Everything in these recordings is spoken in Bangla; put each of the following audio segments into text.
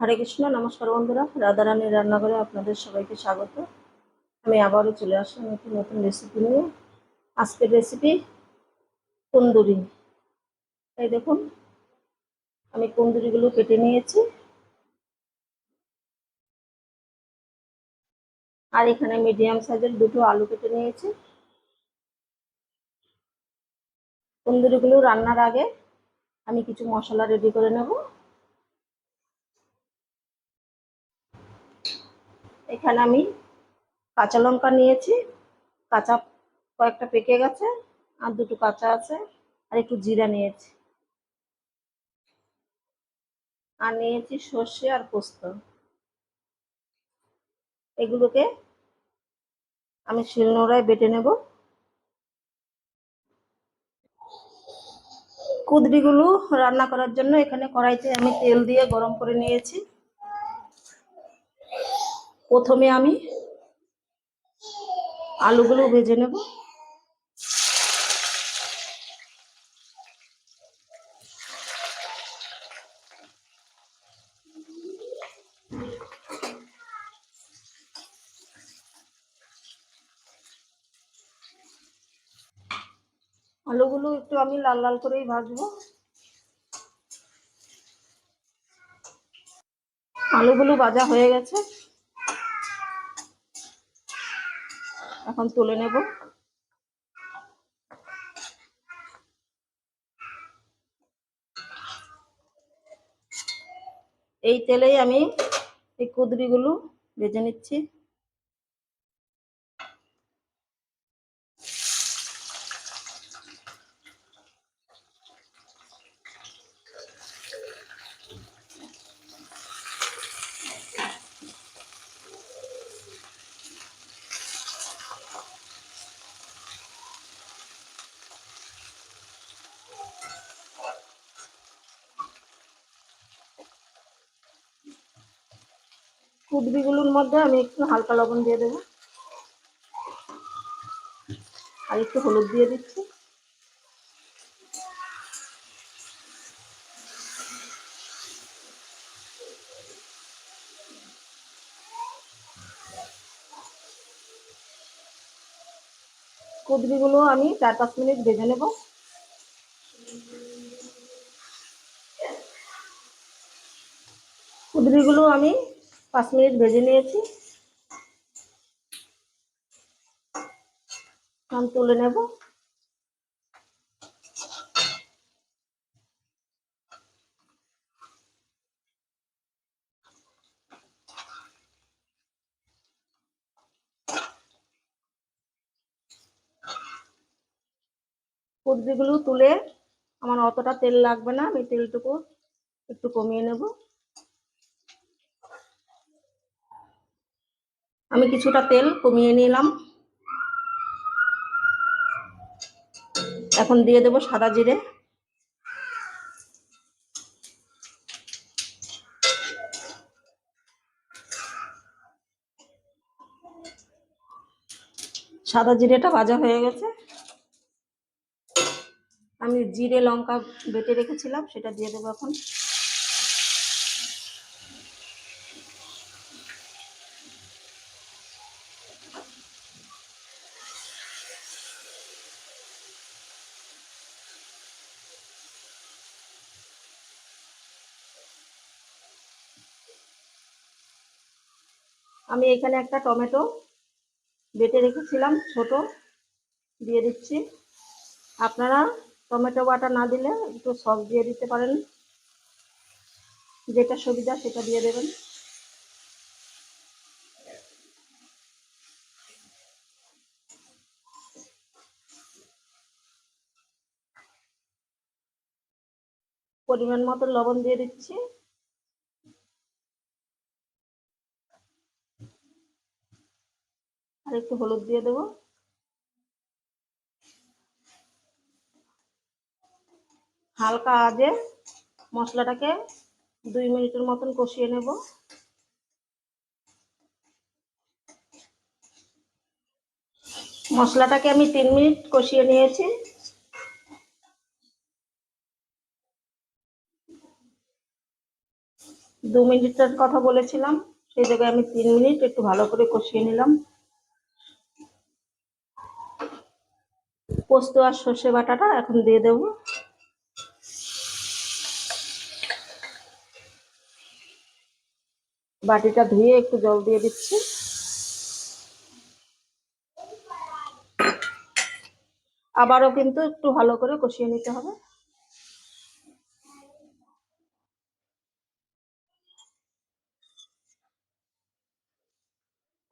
হরে কৃষ্ণ। নমস্কার বন্ধুরা, রাধারানীর রান্নাঘরে আপনাদের সবাইকে স্বাগত। আমি আবারও চলে আসলাম একটি নতুন রেসিপি নিয়ে। আজকের রেসিপি কুন্দুরি। এই দেখুন, আমি কুন্দুরিগুলো কেটে নিয়েছি, আর এখানে মিডিয়াম সাইজের দুটো আলু কেটে নিয়েছি। কুন্দুরিগুলো রান্নার আগে আমি কিছু মশলা রেডি করে নেব। এখানে আমি কাঁচা লঙ্কা নিয়েছি, কাঁচা কয়েকটা পেকে গেছে, আর দুটো কাঁচা আছে, আর একটু জিরা নিয়েছি, আর নিয়েছি সর্ষে আর পোস্ত। এগুলোকে আমি শিলনোড়ায় বেটে নেব। কুঁদরিগুলো রান্না করার জন্য এখানে কড়াইতে আমি তেল দিয়ে গরম করে নিয়েছি। প্রথমে আমি আলুগুলো ভেজে নেব। আলুগুলো একটু আমি লাল লাল করেই ভাজবো। আলুগুলো ভাজা হয়ে গেছে, এখন তুলে নেব। এই তেলেই আমি এই কুঁদরিগুলো ভেজে নিচ্ছি। কুঁদরিগুলোর মধ্যে আমি একটু হালকা লবণ দিয়ে দেবো, আর একটু হলুদ দিয়ে দিচ্ছি। কুঁদরিগুলো আমি 4-5 মিনিট ভেজে নেব। কুঁদরিগুলো আমি 5 মিনিট ভেজে নিয়েছি, আমি তুলে নেব। কুঁদরিগুলো তুলে আমার অতটা তেল লাগবে না, আমি তেলটুকু একটু কমিয়ে নেব। আমি কিছুটা তেল কমিয়ে নিলাম। এখন দিয়ে দেব সাদা জিরে, সাদা জিরেটা ভাজা হয়ে গেছে। আমি জিরে লঙ্কা বেটে রেখেছিলাম, সেটা দিয়ে দেবো এখন। আমি এখানে একটা টমেটো বেটে রেখেছিলাম ছোট, দিয়ে দিচ্ছি। আপনারা টমেটো বাটা না দিলে একটু সস দিয়ে দিতে পারেন, যেটা সুবিধা সেটা দিয়ে দেবেন। পরিমাণ মতো লবণ দিয়ে দিচ্ছি, আর একটু হলুদ দিয়ে দেবো। হালকা আঁচে মশলাটাকে 2 মিনিটের মতন কষিয়ে নেব। মশলাটাকে আমি 3 মিনিট কষিয়ে নিয়েছি। 2 মিনিটের কথা বলেছিলাম, সেই জায়গায় আমি 3 মিনিট একটু ভালো করে কষিয়ে নিলাম। পোস্ত আর সর্ষে বাটাটা এখন দিয়ে দেব। বাটিটা ধুয়ে একটু জল দিয়ে দিচ্ছি। আবারও কিন্তু একটু ভালো করে কষিয়ে নিতে হবে।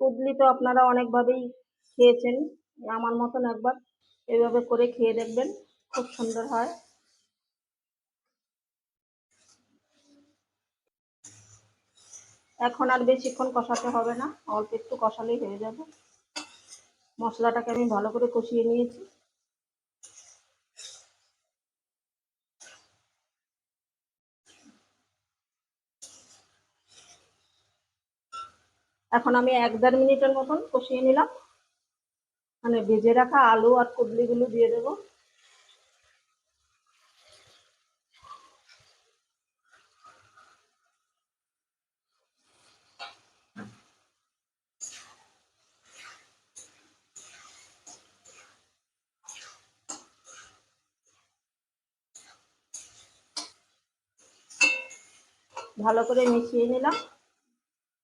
কুদলি তো আপনারা অনেকভাবেই খেয়েছেন, আমার মতন একবার এভাবে করে খেয়ে দেখবেন, খুব সুন্দর হয়। এখন আর বেশিক্ষণ কষাতে হবে না, অল্প একটু কষালেই হয়ে যাবে। মশলাটাকে আমি ভালো করে কষিয়ে নিয়েছি। এখন আমি 1-1.5 মিনিটের মতন কষিয়ে নিলাম। মানে ভেজে রাখা আলু আর কুদলিগুলো দিয়ে দেবো। ভালো করে মিশিয়ে নিলাম।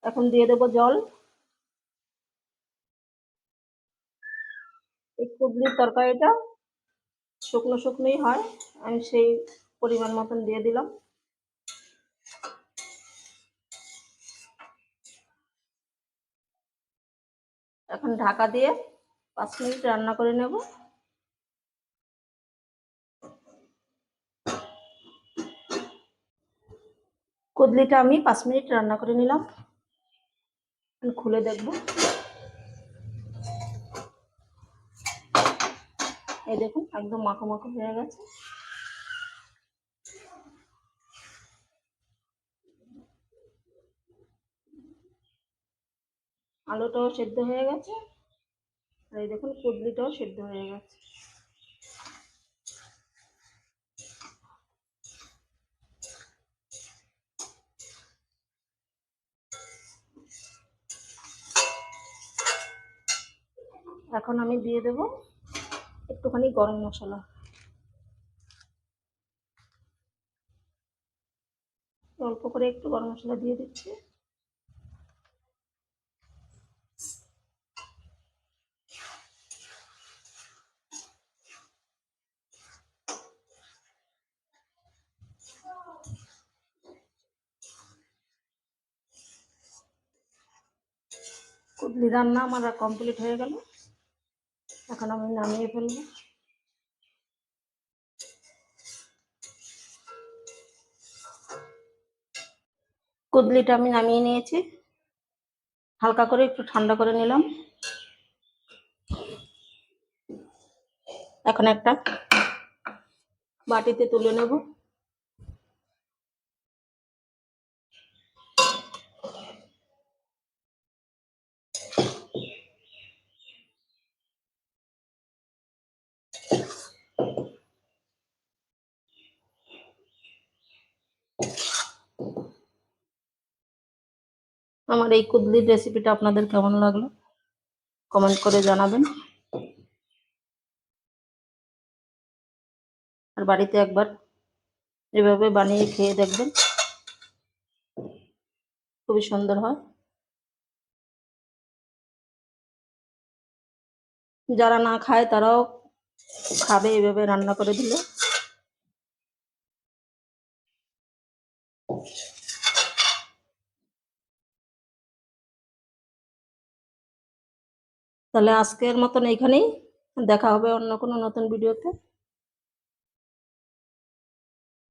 এখন দিয়ে দেবো জল। এই কুদলির তরকারিটা শুকনো শুকনোই হয়, আমি সেই পরিমাণ মতন দিয়ে দিলাম। এখন ঢাকা দিয়ে 5 মিনিট রান্না করে নেব। কুদলিটা আমি 5 মিনিট রান্না করে নিলাম, খুলে দেখব। এই দেখুন একদম মাখো মাখো হয়ে গেছে। আলুটাও সেদ্ধ হয়ে গেছে, আর এই দেখুন কুদলিটাও সেদ্ধ হয়ে গেছে। এখন আমি দিয়ে দেব একটুখানি গরম মশলা। অল্প করে একটু গরম মশলা দিয়ে দিচ্ছি। কুদলি রান্না আমার কমপ্লিট হয়ে গেল, এখন আমি নামিয়ে ফেলবো। কুদলিটা আমি নামিয়ে নিয়েছি, হালকা করে একটু ঠান্ডা করে নিলাম। এখন একটা বাটিতে তুলে নেব। আমার এই কুদলির রেসিপিটা আপনাদের কেমন লাগলো কমেন্ট করে জানাবেন, আর বাড়িতে একবার এভাবে বানিয়ে খেয়ে দেখবেন, খুবই সুন্দর হয়। যারা না খায় তারাও খাবে এভাবে রান্না করে দিলে। তাহলে আজকের মতন এইখানেই, দেখা হবে অন্য কোনো নতুন ভিডিওতে।